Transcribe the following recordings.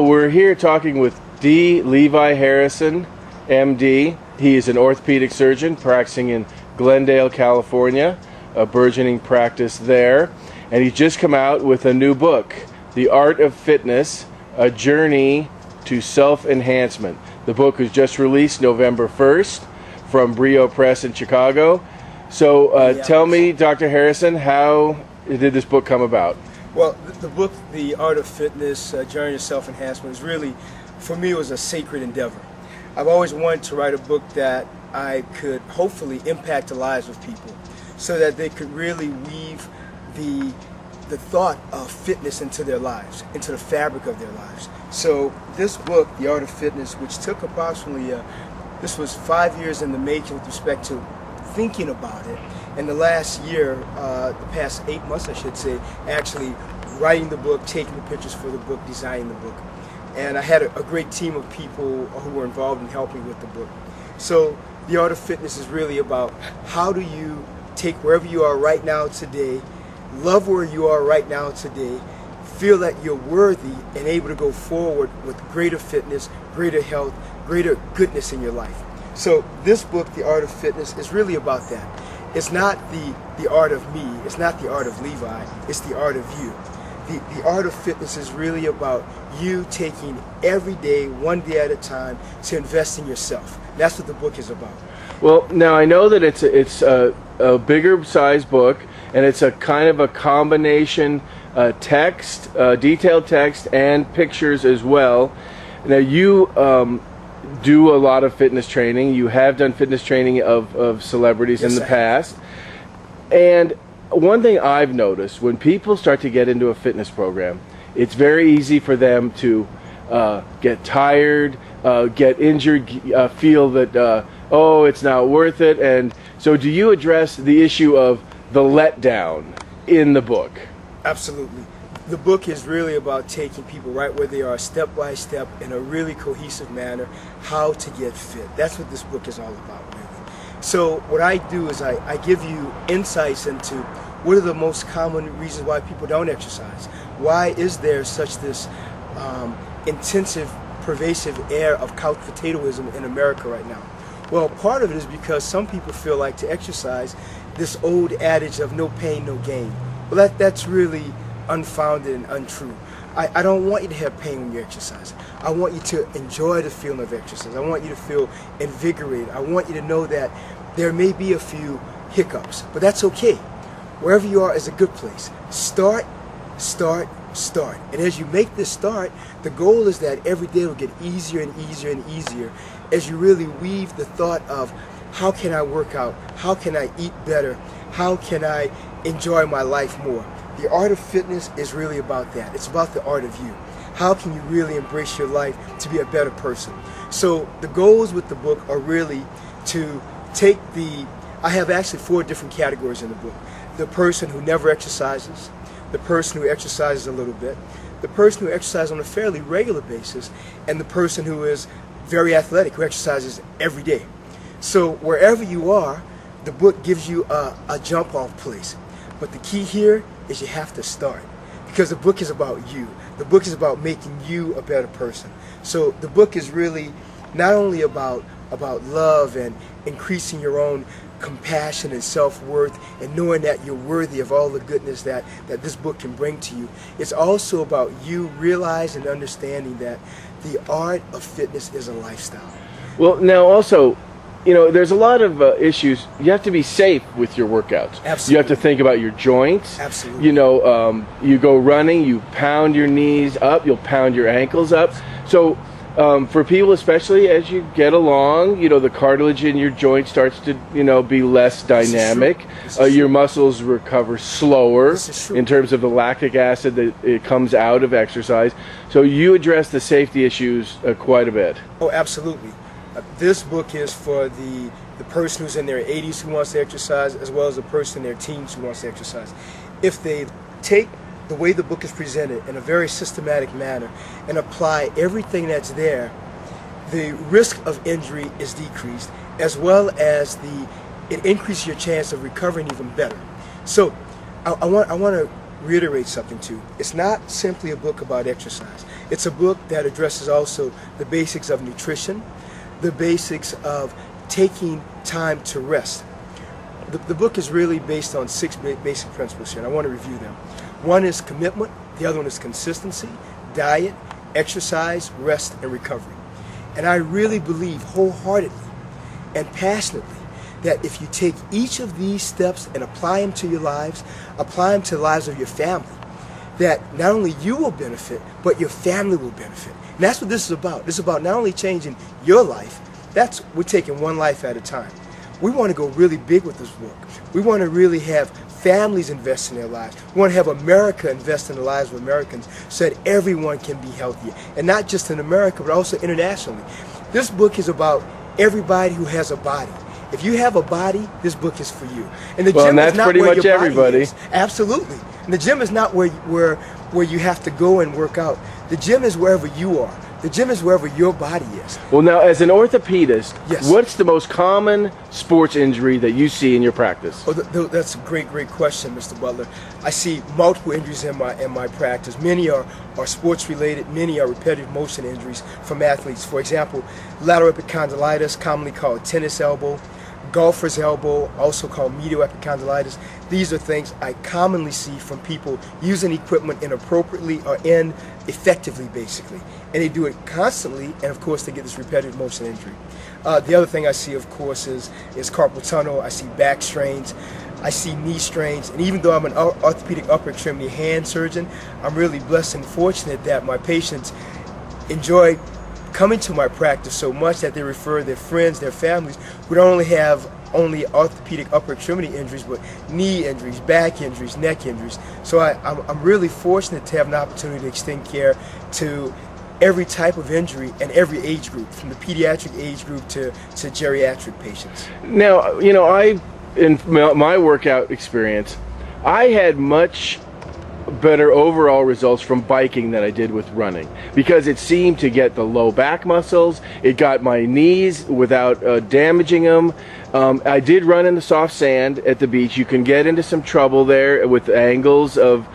We're here talking with Levi Harrison, MD. He is an orthopedic surgeon practicing in Glendale, California, a burgeoning practice there. And he's just come out with a new book, The Art of Fitness, A Journey to Self Enhancement. The book was just released November 1st from Brio Press in Chicago. So tell me, Dr. Harrison, how did this book come about? Well, the book, The Art of Fitness, Journey to Self Enhancement, is really, for me, it was a sacred endeavor. I've always wanted to write a book that I could hopefully impact the lives of people so that they could really weave the thought of fitness into their lives, into the fabric of their lives. So this book, The Art of Fitness, which took approximately, this was 5 years in the making with respect to thinking about it, and the last year, the past 8 months I should say, actually writing the book, taking the pictures for the book, designing the book. And I had a great team of people who were involved in helping with the book. So The Art of Fitness is really about how do you take wherever you are right now today, love where you are right now today, feel that you're worthy and able to go forward with greater fitness, greater health, greater goodness in your life. So this book, The Art of Fitness, is really about that. It's not the art of me, it's not the art of Levi, it's the art of you. The art of fitness is really about you taking every day, one day at a time, to invest in yourself. That's what the book is about. Well, now I know that it's a bigger size book, and it's a kind of a combination text, detailed text, and pictures as well. Now you do a lot of fitness training. You have done fitness training of celebrities in the past. And one thing I've noticed, when people start to get into a fitness program, it's very easy for them to get tired, get injured, feel that, oh, it's not worth it. And so do you address the issue of the letdown in the book? Absolutely. The book is really about taking people right where they are, step by step, in a really cohesive manner, how to get fit. That's what this book is all about, really. So what I do is I give you insights into what are the most common reasons why people don't exercise. Why is there such this intensive, pervasive air of couch potatoism in America right now? Well, part of it is because some people feel like to exercise, this old adage of no pain, no gain. Well, that's really unfounded and untrue. I don't want you to have pain when you exercise. I want you to enjoy the feeling of exercise. I want you to feel invigorated. I want you to know that there may be a few hiccups, but that's okay. Wherever you are is a good place. Start, start, start. And as you make this start, the goal is that every day will get easier and easier and easier as you really weave the thought of how can I work out? How can I eat better? How can I enjoy my life more? The art of fitness is really about that. It's about the art of you. How can you really embrace your life to be a better person? So the goals with the book are really to take I have actually 4 different categories in the book. The person who never exercises, the person who exercises a little bit, the person who exercises on a fairly regular basis, and the person who is very athletic, who exercises every day. So wherever you are, the book gives you a jump off place. But the key here is you have to start, because the book is about you. The book is about making you a better person. So the book is really not only about love and increasing your own compassion and self-worth and knowing that you're worthy of all the goodness that this book can bring to you. It's also about you realizing and understanding that the art of fitness is a lifestyle. Well, now also, you know, there's a lot of issues. You have to be safe with your workouts. Absolutely. You have to think about your joints. Absolutely. You know, you go running, you pound your knees up, you'll pound your ankles up. So for people, especially as you get along, you know, the cartilage in your joint starts to, you know, be less dynamic. Your muscles recover slower in terms of the lactic acid that it comes out of exercise. So you address the safety issues quite a bit. Oh, absolutely. This book is for the person who's in their 80s who wants to exercise, as well as the person in their teens who wants to exercise. If they take the way the book is presented in a very systematic manner and apply everything that's there, the risk of injury is decreased, as well as it increases your chance of recovering even better. So I want to reiterate something too. It's not simply a book about exercise. It's a book that addresses also the basics of nutrition, the basics of taking time to rest. The book is really based on 6 basic principles here, and I want to review them. One is commitment, the other one is consistency, diet, exercise, rest, and recovery. And I really believe wholeheartedly and passionately that if you take each of these steps and apply them to your lives, apply them to the lives of your family, that not only you will benefit, but your family will benefit. And that's what this is about. This is about not only changing your life, we're taking one life at a time. We want to go really big with this book. We want to really have families invest in their lives. We want to have America invest in the lives of Americans so that everyone can be healthier. And not just in America, but also internationally. This book is about everybody who has a body. If you have a body, this book is for you. And the gym is not where your body is. Absolutely. And the gym is not where you have to go and work out. The gym is wherever you are. The gym is wherever your body is. Well, now, as an orthopedist, yes, what's the most common sports injury that you see in your practice? Oh, that's a great question, Mr. Butler. I see multiple injuries in my practice. Many are sports related. Many are repetitive motion injuries from athletes. For example, lateral epicondylitis, commonly called tennis elbow, golfer's elbow, also called medial epicondylitis. These are things I commonly see from people using equipment inappropriately or ineffectively, basically. And they do it constantly, and of course they get this repetitive motion injury. The other thing I see, of course, is carpal tunnel. I see back strains. I see knee strains. And even though I'm an orthopedic upper extremity hand surgeon, I'm really blessed and fortunate that my patients enjoy coming to my practice so much that they refer their friends, their families, who don't only have orthopedic upper extremity injuries, but knee injuries, back injuries, neck injuries. So I'm really fortunate to have an opportunity to extend care to every type of injury and every age group, from the pediatric age group to geriatric patients. Now, in my workout experience, I had much better overall results from biking than I did with running, because it seemed to get the low back muscles. It got my knees without damaging them. I did run in the soft sand at the beach. You can get into some trouble there with angles of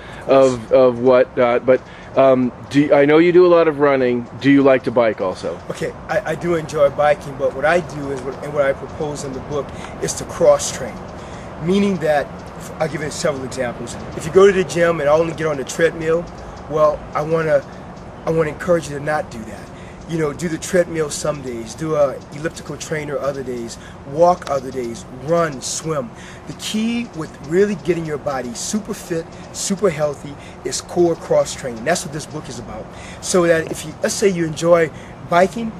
whatnot, but I know you do a lot of running. Do you like to bike also? Okay, I do enjoy biking, but what I do is, and what I propose in the book, is to cross-train, meaning that, I'll give you several examples. If you go to the gym and only get on the treadmill, well, I want to encourage you to not do that. Do the treadmill some days, do a elliptical trainer other days, walk other days, run, swim. The key with really getting your body super fit, super healthy, is core cross training. That's what this book is about. So that if let's say you enjoy biking,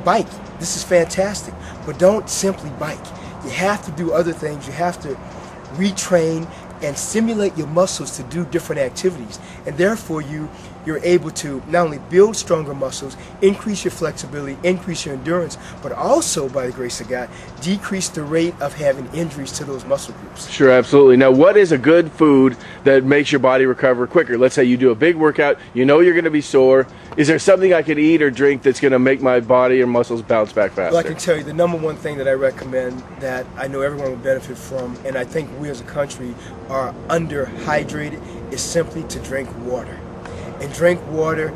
bike. This is fantastic. But don't simply bike. You have to do other things. You have to retrain and stimulate your muscles to do different activities, and therefore you're able to not only build stronger muscles, increase your flexibility, increase your endurance, but also, by the grace of God, decrease the rate of having injuries to those muscle groups. Sure, absolutely. Now, what is a good food that makes your body recover quicker? Let's say you do a big workout, you're going to be sore. Is there something I could eat or drink that's going to make my body and muscles bounce back faster? Well, I can tell you the number one thing that I recommend that I know everyone will benefit from, and I think we as a country are underhydrated, is simply to drink water. And drink water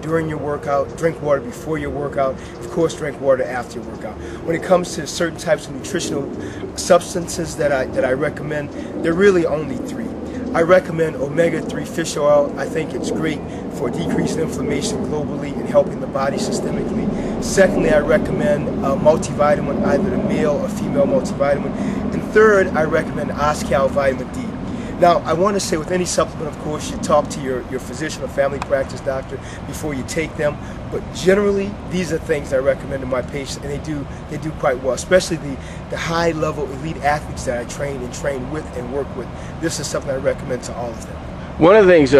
during your workout, drink water before your workout, of course drink water after your workout. When it comes to certain types of nutritional substances that I recommend, there are really only 3. I recommend omega-3 fish oil. I think it's great for decreasing inflammation globally and helping the body systemically. Secondly, I recommend a multivitamin, either a male or female multivitamin. And third, I recommend Oscal vitamin D. Now, I want to say with any supplement, of course, you talk to your physician or family practice doctor before you take them. But generally, these are things I recommend to my patients, and they do quite well, especially the high-level elite athletes that I train with and work with. This is something I recommend to all of them. One of the things,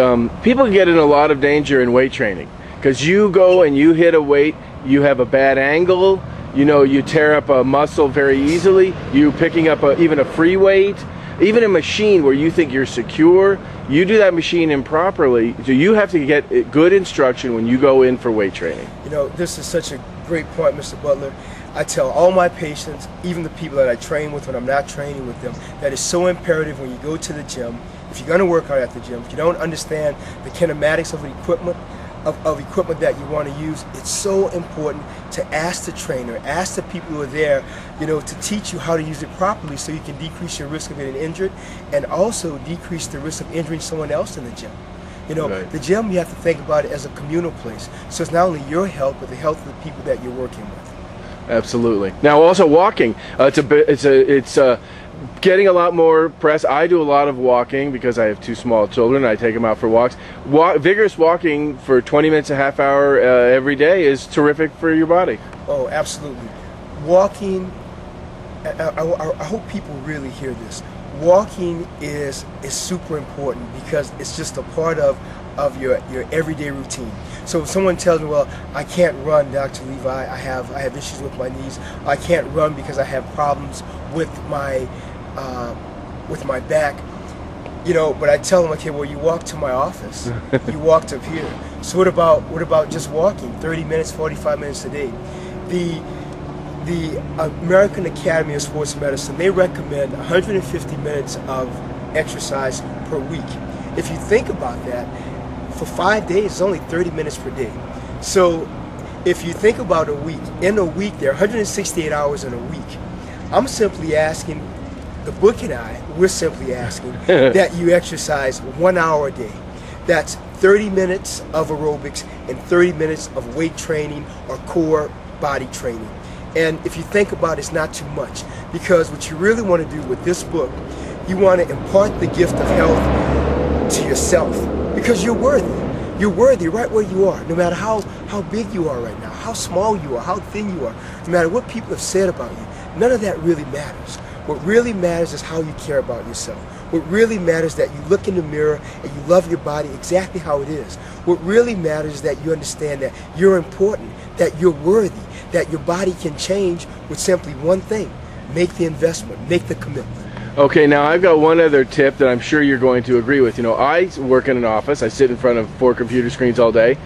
people get in a lot of danger in weight training, because you go and you hit a weight, you have a bad angle, you tear up a muscle very easily, you picking up even a free weight. Even a machine where you think you're secure, you do that machine improperly, so you have to get good instruction when you go in for weight training. This is such a great point, Mr. Butler. I tell all my patients, even the people that I train with when I'm not training with them, that it's so imperative when you go to the gym, if you're going to work out at the gym, if you don't understand the kinematics of equipment, of equipment that you want to use, it's so important to ask the trainer, ask the people who are there, to teach you how to use it properly so you can decrease your risk of getting injured and also decrease the risk of injuring someone else in the gym. Right. The gym, you have to think about it as a communal place. So it's not only your health, but the health of the people that you're working with. Absolutely. Now, also walking. It's getting a lot more press. I do a lot of walking because I have 2 small children. I take them out for walks. Vigorous walking for 20 minutes, a half hour every day is terrific for your body. Oh, absolutely. Walking, I hope people really hear this. Walking is super important because it's just a part of your everyday routine. So if someone tells me, well, I can't run, Dr. Levi, I have issues with my knees, I can't run because I have problems with my back, but I tell them, okay, well, you walk to my office, you walked up here. So what about just walking 30 minutes, 45 minutes a day? The American Academy of Sports Medicine, they recommend 150 minutes of exercise per week. If you think about that, for 5 days, it's only 30 minutes per day. So if you think about a week, in a week, there are 168 hours in a week. I'm simply asking, the book and we're simply asking that you exercise 1 hour a day. That's 30 minutes of aerobics and 30 minutes of weight training or core body training. And if you think about it, it's not too much, because what you really want to do with this book, you want to impart the gift of health to yourself, because you're worthy. You're worthy right where you are, no matter how big you are right now, how small you are, how thin you are, no matter what people have said about you. None of that really matters. What really matters is how you care about yourself. What really matters is that you look in the mirror and you love your body exactly how it is. What really matters is that you understand that you're important, that you're worthy, that your body can change with simply one thing: make the investment, make the commitment. Okay, now I've got one other tip that I'm sure you're going to agree with. I work in an office, I sit in front of 4 computer screens all day,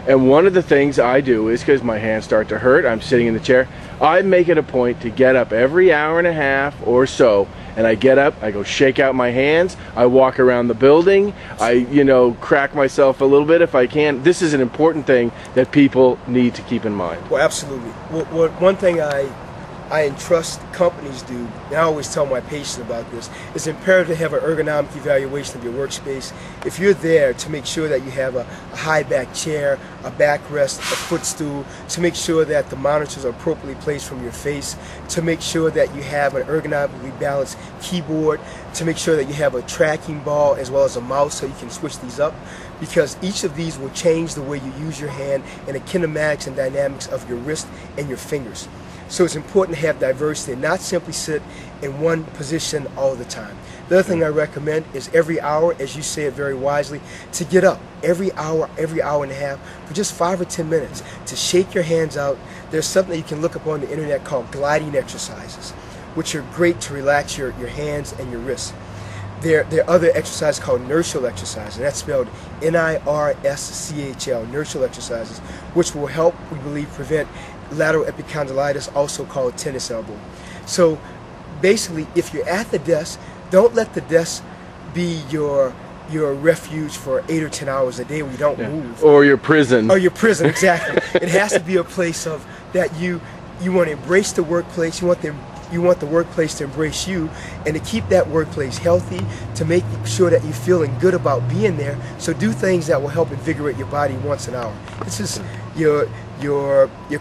and one of the things I do is, because my hands start to hurt, I'm sitting in the chair, I make it a point to get up every hour and a half or so, and I get up, I go shake out my hands, I walk around the building, I crack myself a little bit if I can. This is an important thing that people need to keep in mind. Well, absolutely. One thing I entrust companies do, and I always tell my patients about this, it's imperative to have an ergonomic evaluation of your workspace. If you're there, to make sure that you have a high back chair, a backrest, a footstool, to make sure that the monitors are appropriately placed from your face, to make sure that you have an ergonomically balanced keyboard, to make sure that you have a tracking ball as well as a mouse so you can switch these up, because each of these will change the way you use your hand and the kinematics and dynamics of your wrist and your fingers. So it's important to have diversity and not simply sit in one position all the time. The other thing I recommend is every hour, as you say it very wisely, to get up every hour and a half for just 5 or 10 minutes to shake your hands out. There's something that you can look up on the internet called gliding exercises, which are great to relax your hands and your wrists. There are other exercises called inertial exercises, and that's spelled N-I-R-S-C-H-L, inertial exercises, which will help, we believe, prevent lateral epicondylitis, also called tennis elbow. So basically, if you're at the desk, don't let the desk be your refuge for 8 or 10 hours a day where you don't move. Or your prison. Or your prison, exactly. It has to be a place of that you want to embrace the workplace. You want the workplace to embrace you, and to keep that workplace healthy, to make sure that you're feeling good about being there. So do things that will help invigorate your body once an hour. This is your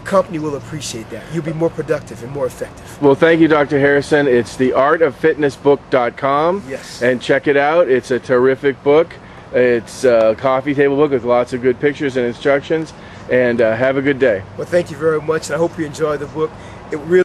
company will appreciate that. You'll be more productive and more effective. Well, thank you, Dr. Harrison. It's theartoffitnessbook.com. Yes. And check it out. It's a terrific book. It's a coffee table book with lots of good pictures and instructions. And have a good day. Well, thank you very much, and I hope you enjoy the book. It really